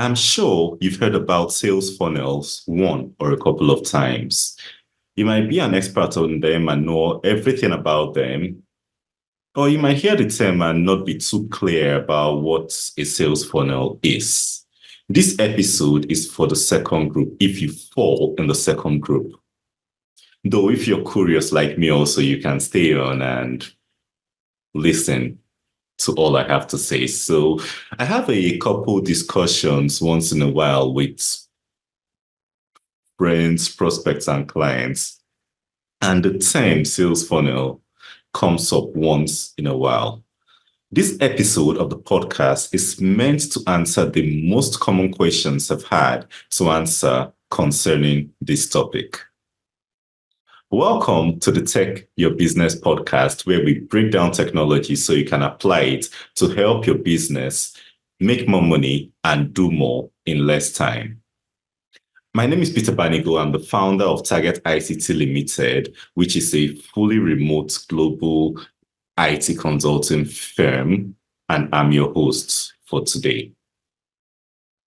I'm sure you've heard about sales funnels one or a couple of times. You might be an expert on them and know everything about them, or you might hear the term and not be too clear about what a sales funnel is. This episode is for the second group, if you fall in the second group. Though, if you're curious like me, also, you can stay on and listen to all I have to say. So, I have a couple discussions once in a while with friends, prospects, and clients. And the term sales funnel comes up once in a while. This episode of the podcast is meant to answer the most common questions I've had to answer concerning this topic. Welcome to the Tech Your Business podcast, where we break down technology so you can apply it to help your business make more money and do more in less time. My name is Peter Banigo. I'm the founder of Target ICT Limited, which is a fully remote global IT consulting firm, and I'm your host for today.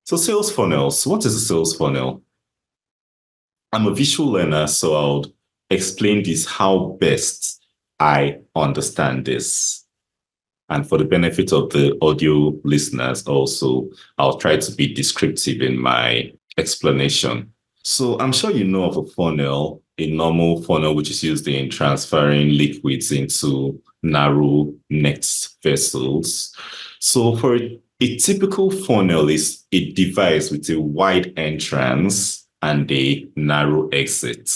So sales funnels, what is a sales funnel? I'm a visual learner, so I'll explain this how best I understand this. And for the benefit of the audio listeners also, I'll try to be descriptive in my explanation. So I'm sure you know of a funnel, a normal funnel, which is used in transferring liquids into narrow necked vessels. So for a typical funnel is a device with a wide entrance and a narrow exit.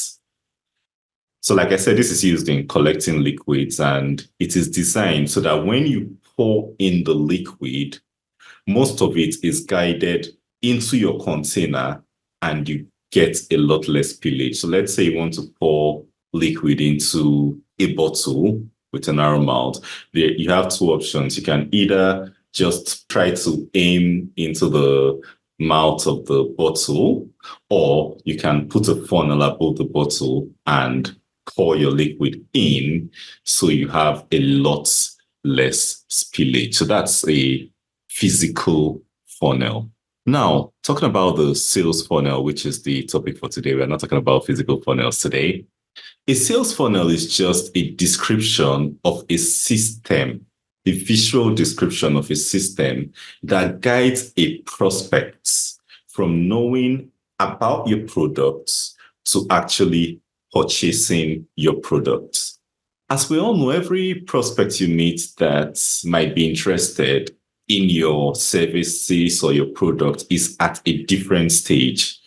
So like I said, this is used in collecting liquids, and it is designed so that when you pour in the liquid, most of it is guided into your container and you get a lot less spillage. So let's say you want to pour liquid into a bottle with a narrow mouth. You have two options. You can either just try to aim into the mouth of the bottle, or you can put a funnel above the bottle and pour your liquid in so you have a lot less spillage. So that's a physical funnel. Now, talking about the sales funnel, which is the topic for today, we're not talking about physical funnels today. A sales funnel is just a description of a system, a visual description of a system that guides a prospect from knowing about your products to actually purchasing your products. As we all know, every prospect you meet that might be interested in your services or your product is at a different stage.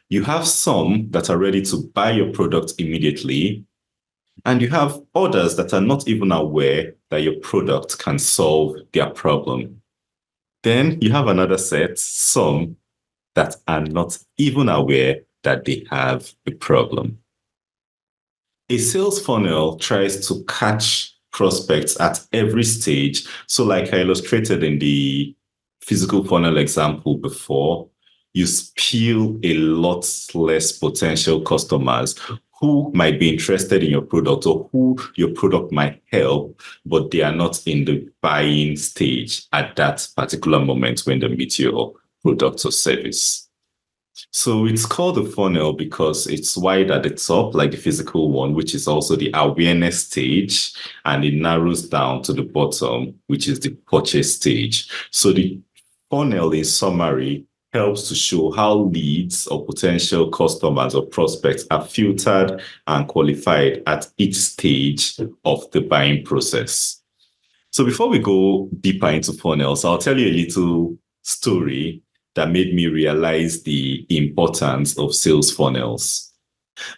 You have some that are ready to buy your product immediately, and you have others that are not even aware that your product can solve their problem. Then you have another set, some that are not even aware that they have a problem. A sales funnel tries to catch prospects at every stage. So like I illustrated in the physical funnel example before, you spill a lot less potential customers who might be interested in your product or who your product might help, but they are not in the buying stage at that particular moment when they meet your product or service. So it's called a funnel because it's wide at the top, like the physical one, which is also the awareness stage, and it narrows down to the bottom, which is the purchase stage. So the funnel, in summary, helps to show how leads or potential customers or prospects are filtered and qualified at each stage of the buying process. So before we go deeper into funnels, I'll tell you a little story that made me realize the importance of sales funnels.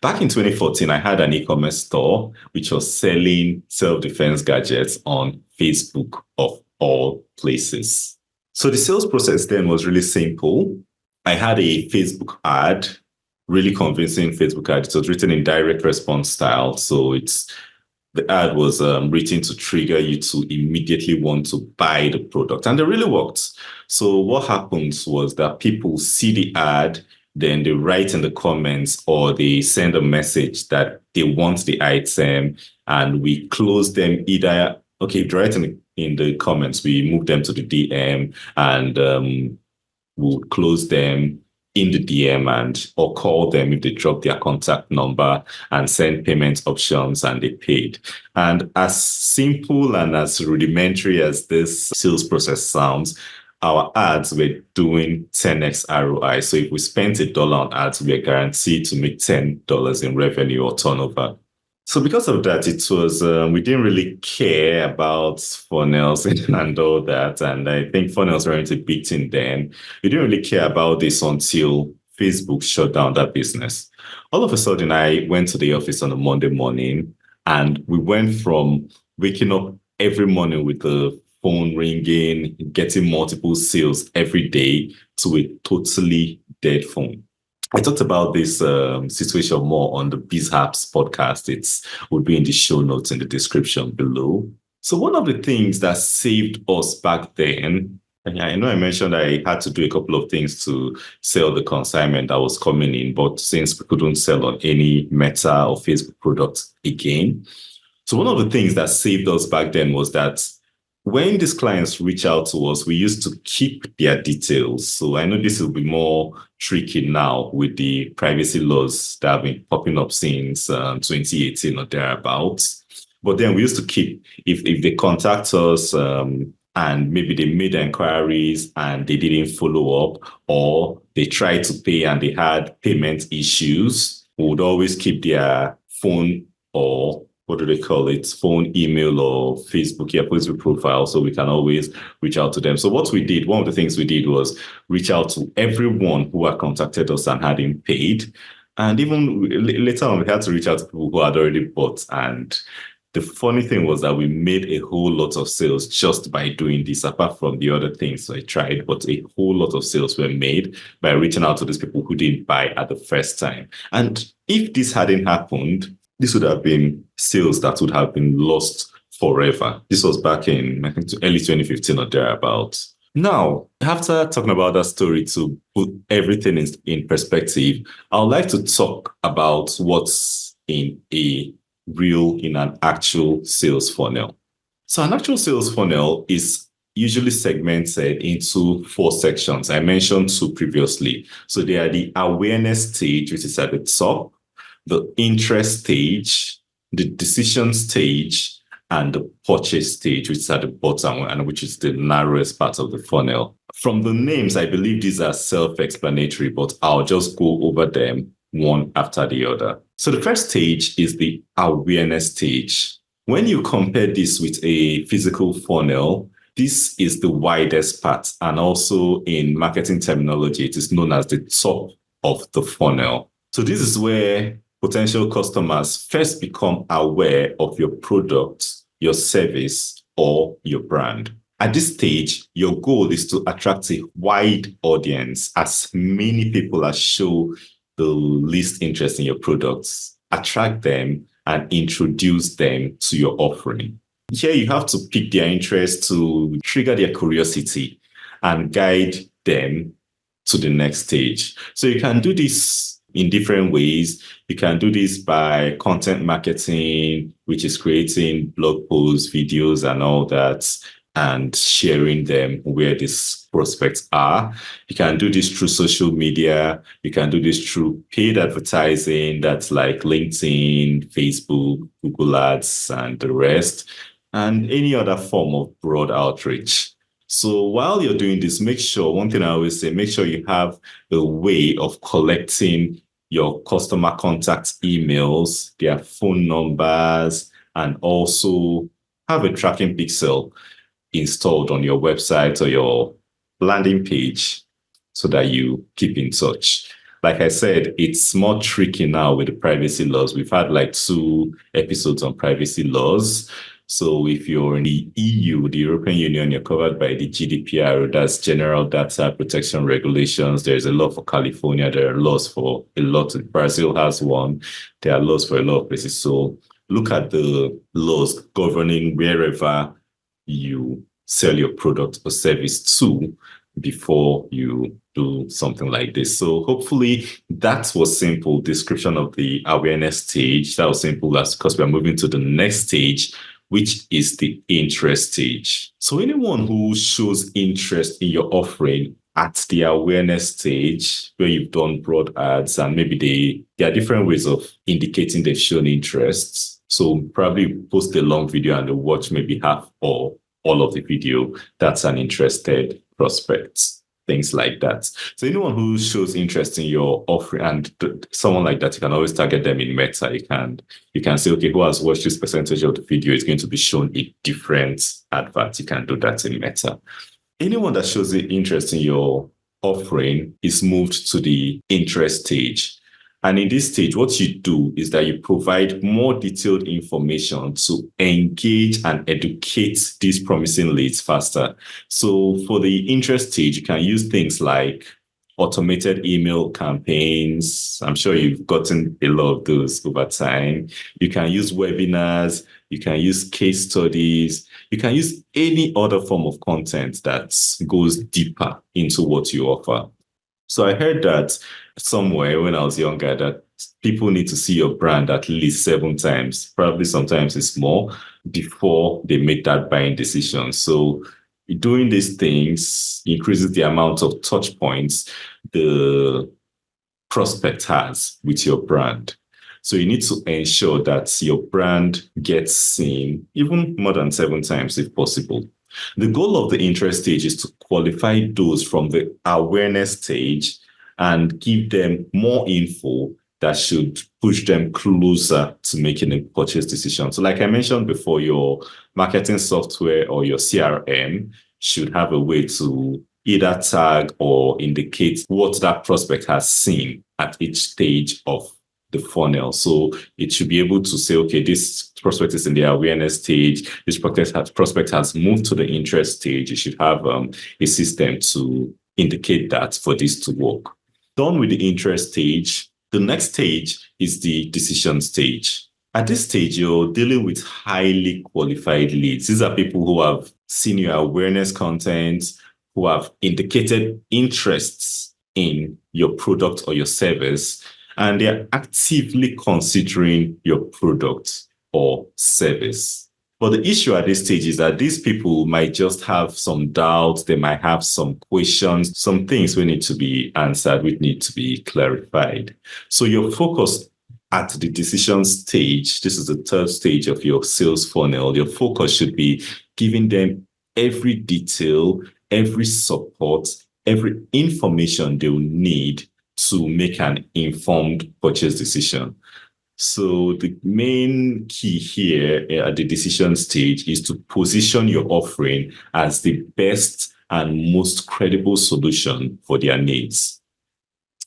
Back in 2014, I had an e-commerce store which was selling self-defense gadgets on Facebook of all places. So the sales process then was really simple. I had a Facebook ad, really convincing Facebook ad. It was written in direct response style. So the ad was written to trigger you to immediately want to buy the product. And it really worked. So what happens was that people see the ad, then they write in the comments or they send a message that they want the item, and we close them either, okay, if they write in the comments, we move them to the DM, and we would close them in the DM and or call them if they drop their contact number and send payment options and they paid. And as simple and as rudimentary as this sales process sounds, our ads were doing 10x ROI. So if we spent $1 on ads, we are guaranteed to make $10 in revenue or turnover. So because of that, it was, we didn't really care about funnels and all that. And I think funnels weren't a big thing then. We didn't really care about this until Facebook shut down that business. All of a sudden, I went to the office on a Monday morning and we went from waking up every morning with the phone ringing, getting multiple sales every day to a totally dead phone. I talked about this situation more on the BizHaps podcast. It would be in the show notes in the description below. So one of the things that saved us back then, and I know I mentioned I had to do a couple of things to sell the consignment that was coming in, but since we couldn't sell on any Meta or Facebook products again. So one of the things that saved us back then was that when these clients reach out to us, we used to keep their details. So I know this will be more tricky now with the privacy laws that have been popping up since 2018 or thereabouts. But then we used to keep, if they contact us and maybe they made inquiries and they didn't follow up, or they tried to pay and they had payment issues, we would always keep their phone or what do they call it? Phone, email, or Facebook profile, so we can always reach out to them. So what we did, one of the things we did was reach out to everyone who had contacted us and hadn't paid. And even later on, we had to reach out to people who had already bought. And the funny thing was that we made a whole lot of sales just by doing this, apart from the other things I tried, but a whole lot of sales were made by reaching out to these people who didn't buy at the first time. And if this hadn't happened, this would have been sales that would have been lost forever. This was back in, I think, early 2015 or thereabouts. Now, after talking about that story to put everything in perspective, I would like to talk about what's in an actual sales funnel. So an actual sales funnel is usually segmented into 4 sections. I mentioned 2 previously. So they are the awareness stage, which is at the top, the interest stage, the decision stage, and the purchase stage, which is at the bottom and which is the narrowest part of the funnel. From the names, I believe these are self-explanatory, but I'll just go over them one after the other. So the first stage is the awareness stage. When you compare this with a physical funnel, this is the widest part, and also in marketing terminology, it is known as the top of the funnel. So this is where potential customers first become aware of your product, your service, or your brand. At this stage, your goal is to attract a wide audience, as many people as show the least interest in your products, attract them and introduce them to your offering. Here you have to pique their interest to trigger their curiosity and guide them to the next stage. So you can do this in different ways. You can do this by content marketing, which is creating blog posts, videos, and all that, and sharing them where these prospects are. You can do this through social media. You can do this through paid advertising, that's like LinkedIn, Facebook, Google Ads, and the rest, and any other form of broad outreach. So while you're doing this, one thing I always say, make sure you have a way of collecting your customer contact emails, their phone numbers, and also have a tracking pixel installed on your website or your landing page so that you keep in touch. Like I said, it's more tricky now with the privacy laws. We've had like 2 episodes on privacy laws. So if you're in the EU, the European Union, you're covered by the GDPR, that's General Data Protection Regulations. There's a law for California. There are laws for a lot. Brazil has one. There are laws for a lot of places. So look at the laws governing wherever you sell your product or service to before you do something like this. So hopefully that was simple description of the awareness stage. That was simple because we're moving to the next stage, which is the interest stage. So anyone who shows interest in your offering at the awareness stage where you've done broad ads and maybe there are different ways of indicating they've shown interest. So probably post a long video and they'll watch maybe half or all of the video. That's an interested prospect. Things like that. So anyone who shows interest in your offering and someone like that, you can always target them in Meta. You can say, okay, who has watched this percentage of the video is going to be shown a different advert. You can do that in Meta. Anyone that shows the interest in your offering is moved to the interest stage. And in this stage, what you do is that you provide more detailed information to engage and educate these promising leads faster. So for the interest stage, you can use things like automated email campaigns. I'm sure you've gotten a lot of those over time. You can use webinars. You can use case studies. You can use any other form of content that goes deeper into what you offer. So I heard that somewhere when I was younger that people need to see your brand at least 7 times, probably sometimes it's more, before they make that buying decision. So doing these things increases the amount of touch points the prospect has with your brand. So you need to ensure that your brand gets seen even more than 7 times if possible. The goal of the interest stage is to qualify those from the awareness stage and give them more info that should push them closer to making a purchase decision. So like I mentioned before, your marketing software or your CRM should have a way to either tag or indicate what that prospect has seen at each stage of the funnel. So it should be able to say, okay, this prospect is in the awareness stage. This prospect has moved to the interest stage. You should have a system to indicate that for this to work. Done with the interest stage, the next stage is the decision stage. At this stage, you're dealing with highly qualified leads. These are people who have seen your awareness content, who have indicated interests in your product or your service, and they're actively considering your product or service. But the issue at this stage is that these people might just have some doubts. They might have some questions, some things will need to be answered, which need to be clarified. So your focus at the decision stage, this is the third stage of your sales funnel, your focus should be giving them every detail, every support, every information they will need to make an informed purchase decision. So the main key here at the decision stage is to position your offering as the best and most credible solution for their needs.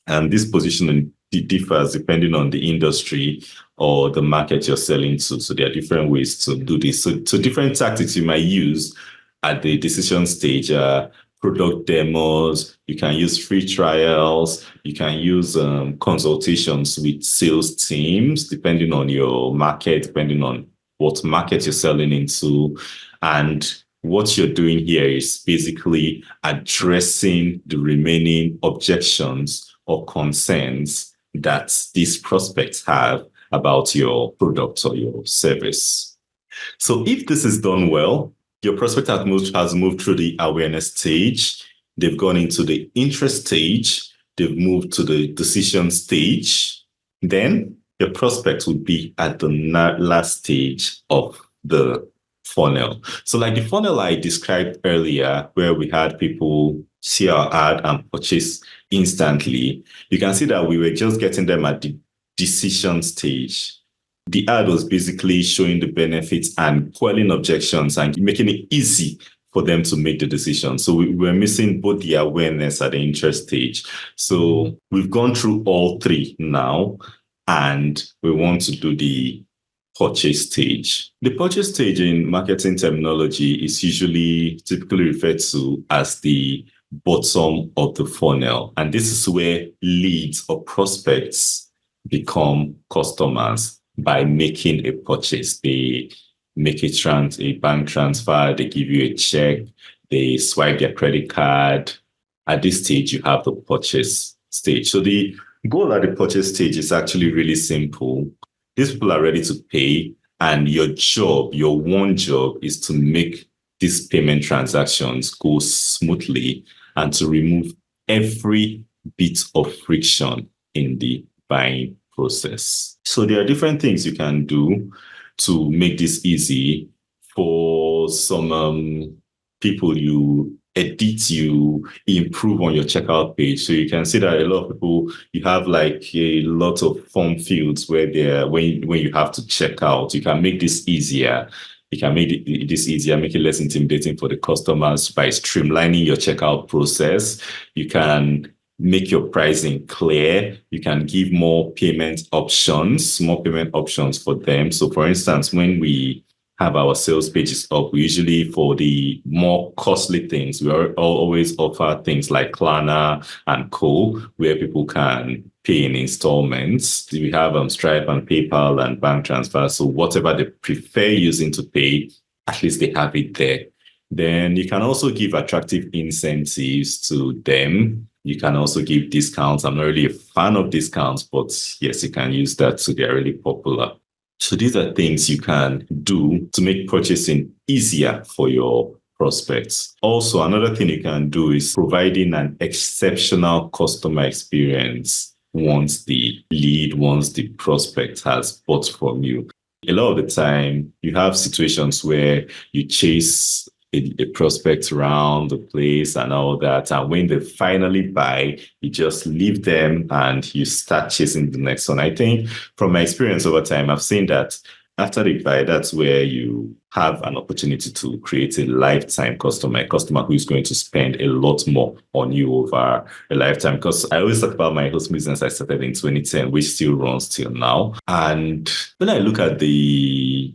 And this positioning differs depending on the industry or the market you're selling to. So there are different ways to do this. So different tactics you might use at the decision stage are product demos, you can use free trials, you can use consultations with sales teams, depending on your market, depending on what market you're selling into. And what you're doing here is basically addressing the remaining objections or concerns that these prospects have about your product or your service. So if this is done well, your prospect has moved through the awareness stage. They've gone into the interest stage. They've moved to the decision stage. Then your prospect would be at the last stage of the funnel. So like the funnel I described earlier, where we had people see our ad and purchase instantly, you can see that we were just getting them at the decision stage. The ad was basically showing the benefits and quelling objections and making it easy for them to make the decision. So we were missing both the awareness at the interest stage. So we've gone through all three now, and we want to do the purchase stage. The purchase stage in marketing terminology is typically referred to as the bottom of the funnel. And this is where leads or prospects become customers by making a purchase. They make a bank transfer, they give you a check, they swipe their credit card. At this stage, you have the purchase stage. So the goal at the purchase stage is actually really simple. These people are ready to pay, and your one job is to make these payment transactions go smoothly and to remove every bit of friction in the buying process. So there are different things you can do to make this easy. For some people, you edit, you improve on your checkout page. So you can see that a lot of people, you have like a lot of form fields where they're when you have to check out, you can make this easier. You can make this easier, make it less intimidating for the customers by streamlining your checkout process. You can make your pricing clear. You can give more payment options for them. So for instance, when we have our sales pages up, we usually, for the more costly things, we always offer things like Klarna and Co, where people can pay in installments. We have Stripe and PayPal and bank transfer. So whatever they prefer using to pay, at least they have it there. Then you can also give attractive incentives to them. You can also give discounts. I'm not really a fan of discounts, but yes, you can use that. So they're really popular. So these are things you can do to make purchasing easier for your prospects. Also, another thing you can do is providing an exceptional customer experience once the prospect has bought from you. A lot of the time, you have situations where you chase a prospect around the place and all that. And when they finally buy, you just leave them and you start chasing the next one. I think from my experience over time, I've seen that after they buy, that's where you have an opportunity to create a lifetime customer, a customer who is going to spend a lot more on you over a lifetime. Because I always talk about my host business I started in 2010, which still runs till now. And when I look at the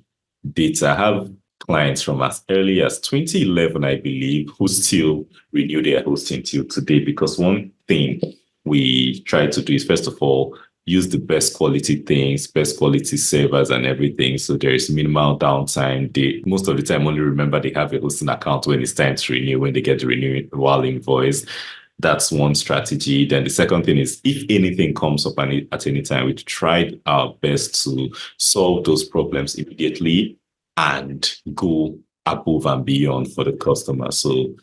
data, I have clients from as early as 2011, I believe, who still renew their hosting till today. Because one thing we try to do is, first of all, use the best quality things, best quality servers and everything. So there is minimal downtime. They most of the time only remember they have a hosting account when it's time to renew, when they get the renewal invoice. That's one strategy. Then the second thing is, if anything comes up at any time, we tried our best to solve those problems immediately and go above and beyond for the customer. So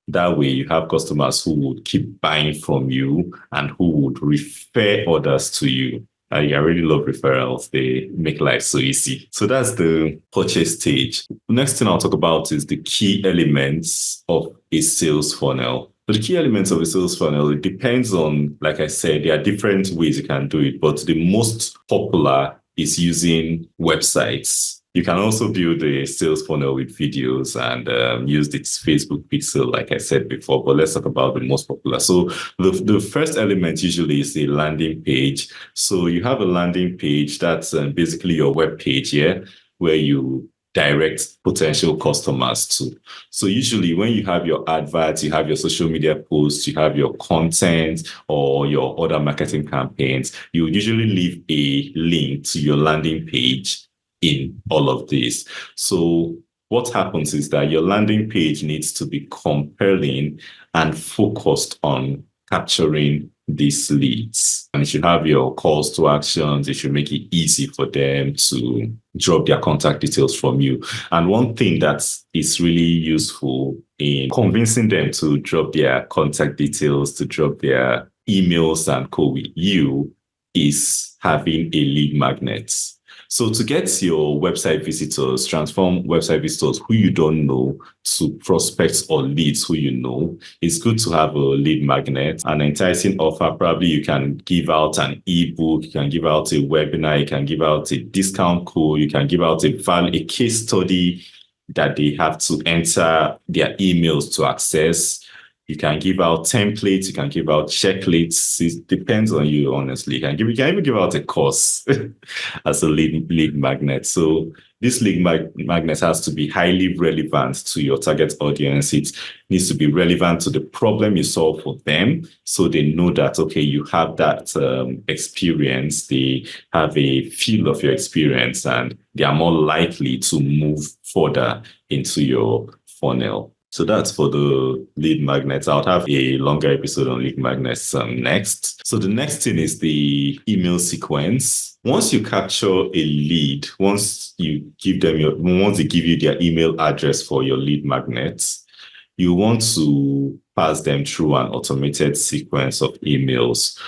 that way you have customers who would keep buying from you and who would refer others to you. I really love referrals. They make life so easy. So that's the purchase stage. The next thing I'll talk about is the key elements of a sales funnel. So the key elements of a sales funnel, it depends on, like I said, there are different ways you can do it, but the most popular is using websites. You can also build a sales funnel with videos and use its Facebook pixel, like I said before, but let's talk about the most popular. So the first element usually is a landing page. So you have a landing page that's basically your web page here, where you direct potential customers to. So usually when you have your adverts, you have your social media posts, you have your content or your other marketing campaigns, you usually leave a link to your landing page in all of this. So what happens is that your landing page needs to be compelling and focused on capturing these leads. And it should have your calls to actions. It should make it easy for them to drop their contact details from you. And one thing that is really useful in convincing them to drop their contact details, to drop their emails and co with you, is having a lead magnet. So to get your website visitors, transform website visitors who you don't know to prospects or leads who you know, it's good to have a lead magnet, an enticing offer. Probably you can give out an ebook, you can give out a webinar, you can give out a discount code, you can give out a case study that they have to enter their emails to access. You can give out templates, you can give out checklists. It depends on you, honestly. You can even give out a course as a lead magnet. So this lead magnet has to be highly relevant to your target audience. It needs to be relevant to the problem you solve for them, so they know that, okay, you have that experience, they have a feel of your experience, and they are more likely to move further into your funnel. So that's for the lead magnets. I'll have a longer episode on lead magnets next. So the next thing is the email sequence. Once you capture a lead, once they give you their email address for your lead magnets, you want to pass them through an automated sequence of emails.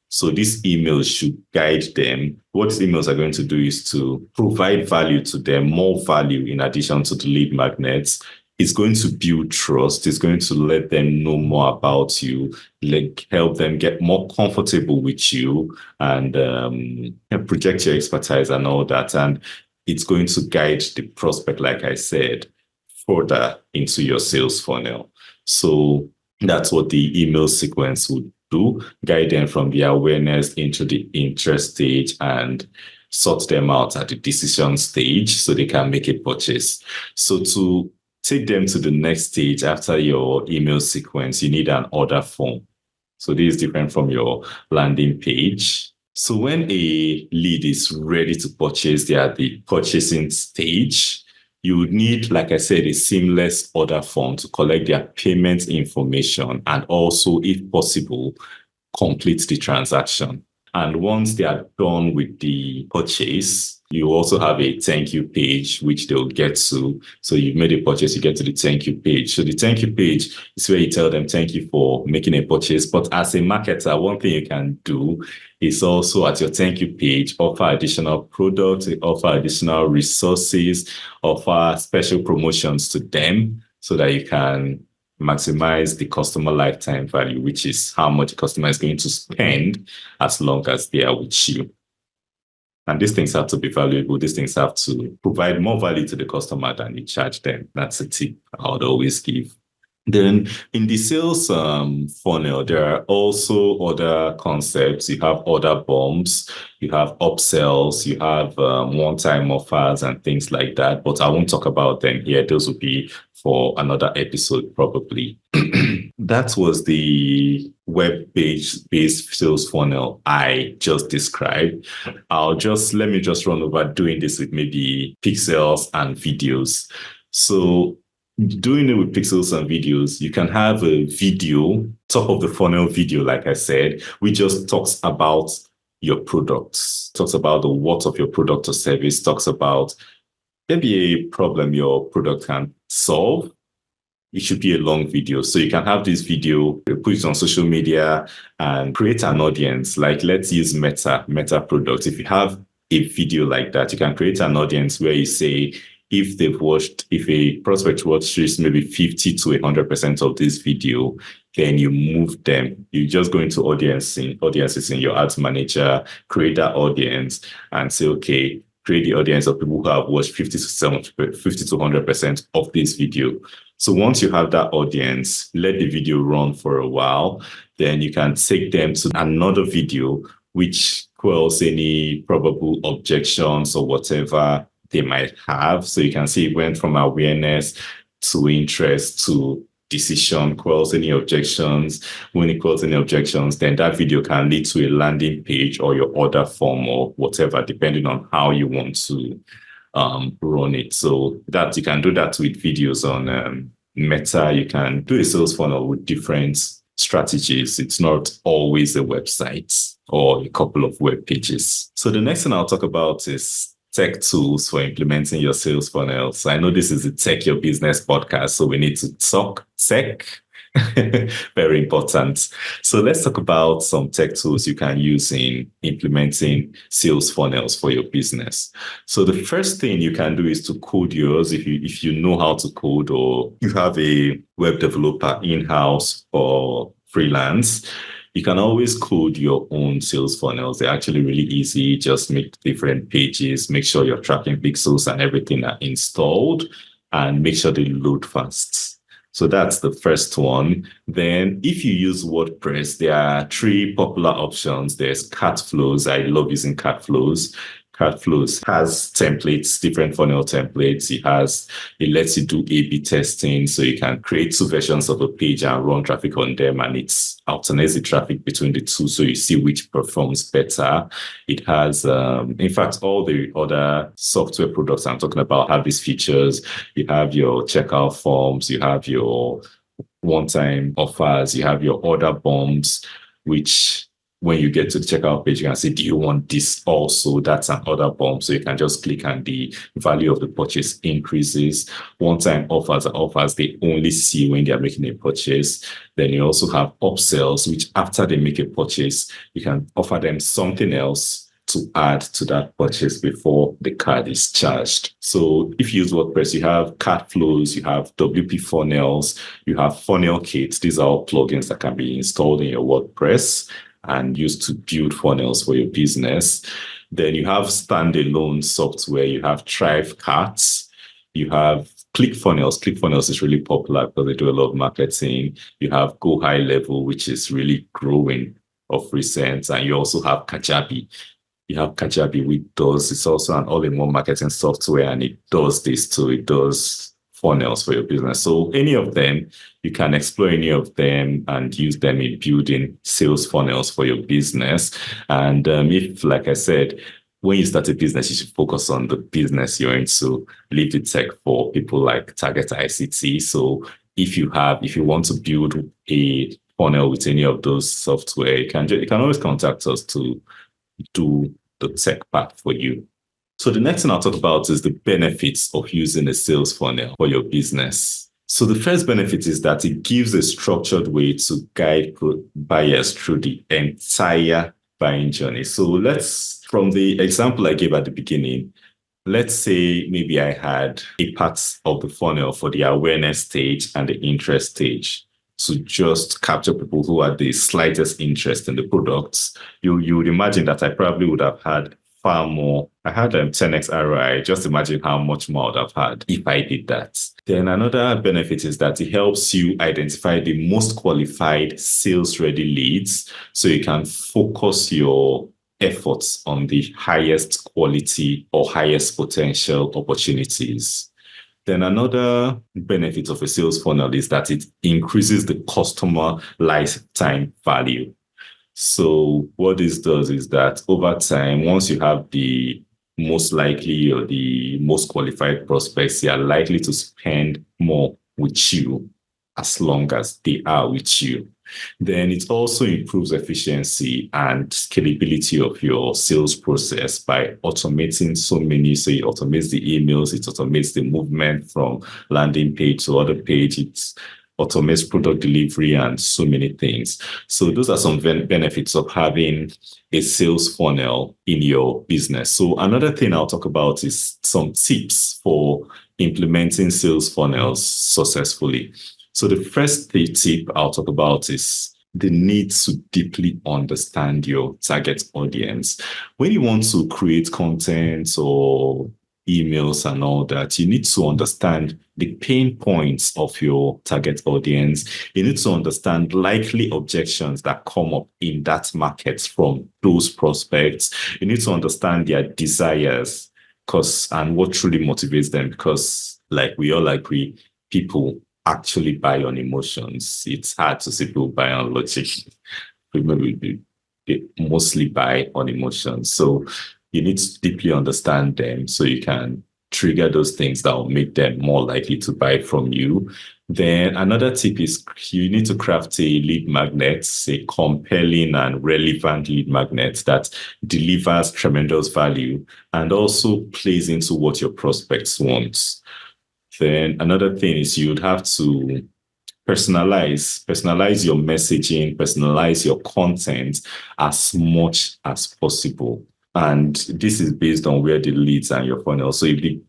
So these emails should guide them. What these emails are going to do is to provide value to them, more value in addition to the lead magnets. It's going to build trust. It's going to let them know more about you, like help them get more comfortable with you and project your expertise and all that. And it's going to guide the prospect, like I said, further into your sales funnel. So that's what the email sequence would do, guide them from the awareness into the interest stage and sort them out at the decision stage so they can make a purchase. So to take them to the next stage after your email sequence, you need an order form. So this is different from your landing page. So when a lead is ready to purchase, they are at the purchasing stage. You would need, like I said, a seamless order form to collect their payment information and also, if possible, complete the transaction. And once they are done with the purchase, you also have a thank you page, which they'll get to. So you've made a purchase, you get to the thank you page. So the thank you page is where you tell them, thank you for making a purchase. But as a marketer, one thing you can do is also at your thank you page, offer additional products, offer additional resources, offer special promotions to them so that you can maximize the customer lifetime value, which is how much the customer is going to spend as long as they are with you. And these things have to be valuable. These things have to provide more value to the customer than you charge them. That's a tip I would always give. Then in the sales funnel, there are also other concepts. You have order bombs, you have upsells, you have one-time offers and things like that. But I won't talk about them here. Those will be for another episode, probably. That was the web-based sales funnel I just described. Let me just run over doing this with maybe pixels and videos. So doing it with pixels and videos, you can have a video, top of the funnel video, like I said, which just talks about your products, talks about the what of your product or service, talks about maybe a problem your product can solve. It should be a long video. So you can have this video, put it on social media and create an audience. Like let's use Meta products. If you have a video like that, you can create an audience where you say, if a prospect watches maybe 50 to 100% of this video, then you move them. You just go into audiences in your ads manager, create that audience and say, okay, create the audience of people who have watched 50 to 100% of this video. So once you have that audience, let the video run for a while, then you can take them to another video which quells any probable objections or whatever they might have. So you can see it went from awareness to interest to decision, quells any objections. When it quells any objections, then that video can lead to a landing page or your order form or whatever, depending on how you want to run it. So that you can do that with videos on Meta. You can do a sales funnel with different strategies. It's not always a website or a couple of web pages. So the next thing I'll talk about is tech tools for implementing your sales funnels. I know this is a Tech Your Business podcast, so we need to talk tech. Very important. So let's talk about some tech tools you can use in implementing sales funnels for your business. So the first thing you can do is to code yours if you know how to code or you have a web developer in-house or freelance. You can always code your own sales funnels. They're actually really easy. Just make different pages, make sure your tracking pixels and everything are installed, and make sure they load fast. So that's the first one. Then if you use WordPress, there are three popular options. There's CartFlows. I love using CartFlows. CartFlows has templates, different funnel templates. It lets you do A/B testing. So you can create two versions of a page and run traffic on them. And it alternates the traffic between the two. So you see which performs better. It has, in fact, all the other software products I'm talking about have these features. You have your checkout forms, you have your one-time offers, you have your order bombs, which when you get to the checkout page, you can say, do you want this also? That's an order bump. So you can just click and the value of the purchase increases. One-time offers are offers they only see when they are making a purchase. Then you also have upsells, which after they make a purchase, you can offer them something else to add to that purchase before the card is charged. So if you use WordPress, you have cart flows, you have WP funnels, you have funnel kits. These are all plugins that can be installed in your WordPress and used to build funnels for your business. Then you have standalone software. You have Thrive Carts. You have ClickFunnels. ClickFunnels is really popular because they do a lot of marketing. You have Go High Level, which is really growing of recent. And you also have Kajabi. You have Kajabi, which it's also an all-in-one marketing software, and it does this too. It does funnels for your business. So any of them, you can explore any of them and use them in building sales funnels for your business. And if, like I said, when you start a business, you should focus on the business you're into. Leave the tech for people like Target ICT. So if you want to build a funnel with any of those software, you can always contact us to do the tech part for you. So the next thing I'll talk about is the benefits of using a sales funnel for your business. So the first benefit is that it gives a structured way to guide buyers through the entire buying journey. So from the example I gave at the beginning, let's say maybe I had a part of the funnel for the awareness stage and the interest stage to just capture people who had the slightest interest in the products. You would imagine that I probably would have had far more. I had 10x ROI. Just imagine how much more I would have had if I did that. Then another benefit is that it helps you identify the most qualified sales-ready leads so you can focus your efforts on the highest quality or highest potential opportunities. Then another benefit of a sales funnel is that it increases the customer lifetime value. So what this does is that over time, once you have the most likely or the most qualified prospects, they are likely to spend more with you as long as they are with you. Then it also improves efficiency and scalability of your sales process by automating so many. So it automates the emails, it automates the movement from landing page to other page, it automates product delivery and so many things. So those are some benefits of having a sales funnel in your business. So another thing I'll talk about is some tips for implementing sales funnels successfully. So the first tip I'll talk about is the need to deeply understand your target audience. When you want to create content or emails and all that, you need to understand the pain points of your target audience. You need to understand likely objections that come up in that market from those prospects. You need to understand their desires and what truly motivates them, because like we all agree, people actually buy on emotions. It's hard to see people buy on logic. They mostly buy on emotions. So you need to deeply understand them so you can trigger those things that will make them more likely to buy from you. Then another tip is you need to craft a lead magnet, a compelling and relevant lead magnet that delivers tremendous value and also plays into what your prospects want. Then another thing is you'd have to personalize your messaging, personalize your content as much as possible. And this is based on where the leads are in your funnel. So if the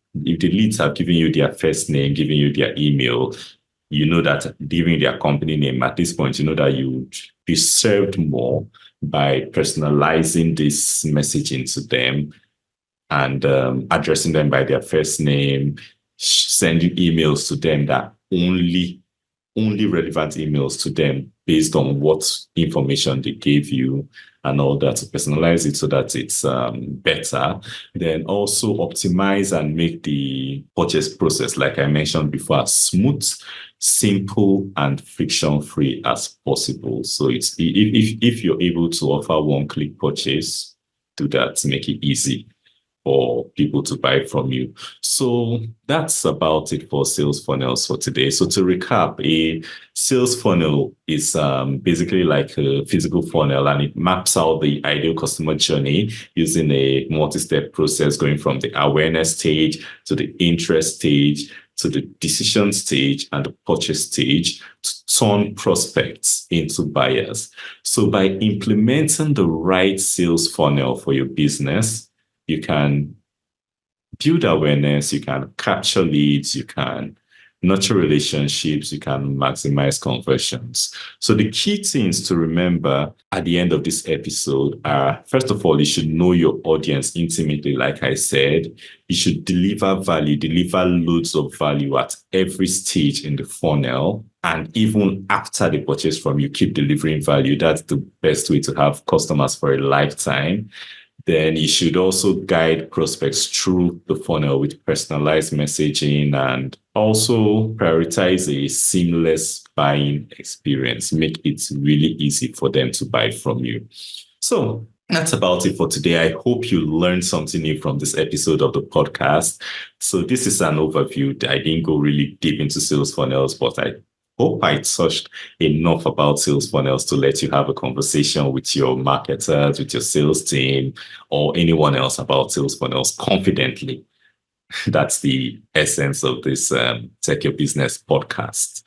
leads have given you their first name, giving you their email, you know that giving their company name at this point, you know that you'd be served more by personalizing this messaging to them and addressing them by their first name, sending emails to them that only relevant emails to them based on what information they gave you and all that, to personalize it so that it's better. Then also optimize and make the purchase process, like I mentioned before, as smooth, simple, and friction-free as possible. So it's if you're able to offer one-click purchase, do that to make it easy. for people to buy from you. So that's about it for sales funnels for today. So to recap, a sales funnel is basically like a physical funnel, and it maps out the ideal customer journey using a multi-step process going from the awareness stage to the interest stage to the decision stage and the purchase stage to turn prospects into buyers. So by implementing the right sales funnel for your business, you can build awareness, you can capture leads, you can nurture relationships, you can maximize conversions. So the key things to remember at the end of this episode are, first of all, you should know your audience intimately, like I said. You should deliver value, deliver loads of value at every stage in the funnel. And even after they purchase from you, keep delivering value. That's the best way to have customers for a lifetime. Then you should also guide prospects through the funnel with personalized messaging and also prioritize a seamless buying experience. Make it really easy for them to buy from you. So that's about it for today. I hope you learned something new from this episode of the podcast. So this is an overview. I didn't go really deep into sales funnels, but I hope I touched enough about sales funnels to let you have a conversation with your marketers, with your sales team, or anyone else about sales funnels confidently. That's the essence of this Tech Your Business podcast.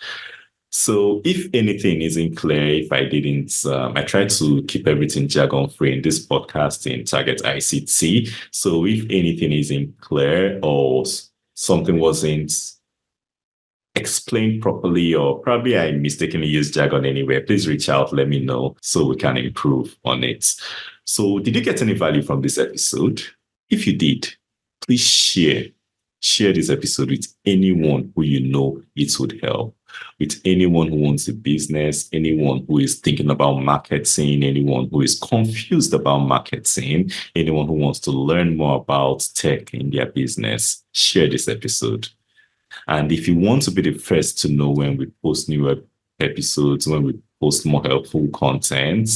So if anything isn't clear, if I didn't, I try to keep everything jargon free in this podcast in Target ICT. So if anything isn't clear or something wasn't explained properly, or probably I mistakenly used jargon anywhere, please reach out, let me know so we can improve on it. So did you get any value from this episode? If you did, please share this episode with anyone who you know it would help, with anyone who owns a business, anyone who is thinking about marketing, anyone who is confused about marketing, anyone who wants to learn more about tech in their business. Share this episode. And if you want to be the first to know when we post new episodes, when we post more helpful content,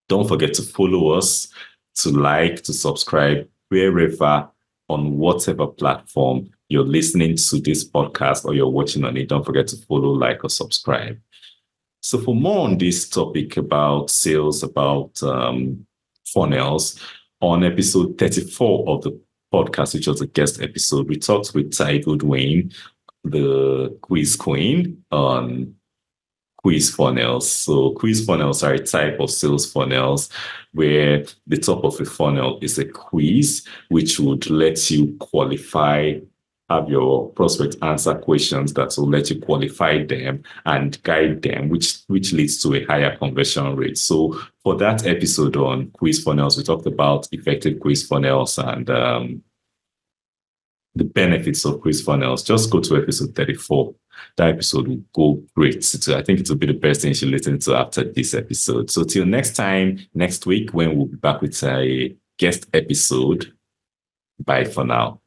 don't forget to follow us, to like, to subscribe, wherever, on whatever platform you're listening to this podcast or you're watching on it. Don't forget to follow, like, or subscribe. So for more on this topic about sales, about funnels, on episode 34 of the podcast, which was a guest episode, we talked with Ty Goodwin, the quiz queen, on quiz funnels. So quiz funnels are a type of sales funnels where the top of a funnel is a quiz, which would let you qualify, have your prospect answer questions that will let you qualify them and guide them, which leads to a higher conversion rate. So for that episode on quiz funnels, we talked about effective quiz funnels and the benefits of quiz funnels. Just go to episode 34. That episode will go great. So I think it will be the best thing you should listen to after this episode. So till next time, next week, when we'll be back with a guest episode. Bye for now.